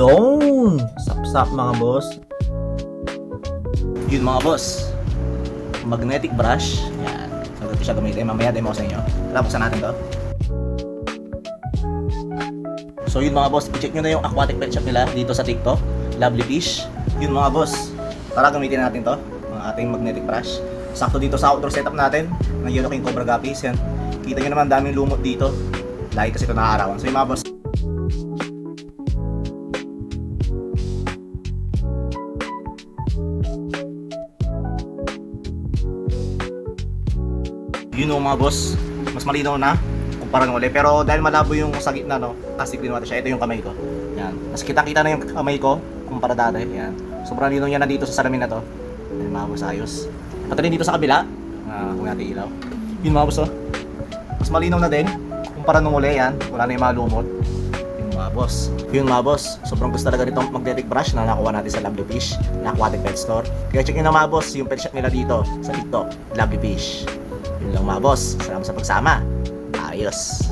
Yun! Sapsap mga boss. Yun mga boss, magnetic brush. Yan, so ito siya gamitin. Mamaya demo ko sa inyo. Tara, buksan natin to. So yun mga boss, i-check nyo na yung aquatic pet shop nila dito sa TikTok, Lovely Fish. Yun mga boss, tara gamitin natin to, mga ating magnetic brush. Sakto dito sa outdoor setup natin ng Yellow King Cobra Guppies. Yan, kita nyo naman daming lumot dito. Lagi kasi ito nakaarawan. So yun mga boss, yun mga boss, mas malinaw na kumpara nung uli. Pero dahil malabo yung sa gitna, no, kasi clean natin siya. Ito yung kamay ko. Yan. Mas kitang-kita na yung kamay ko kumpara dati. Yan. Sobrang linaw niya na dito sa salamin na to. Yan mga boss, ayos. Pati rin dito sa kabila. Kung natin ilaw. Yun mga boss, oh. Mas malinaw na din kumpara nung uli. Yan. Wala na yung mga lumot. Yun mga boss. Yun mga boss, sobrang gusto talaga nitong magnetic brush na nakuha natin sa Lovely Fish na Aquatic Pet Store. Kaya check nyo na mga boss yung pet shop nila dito sa TikTok, Lovely Fish. Yun lang mga boss. Salamat sa pagsama. Ayos.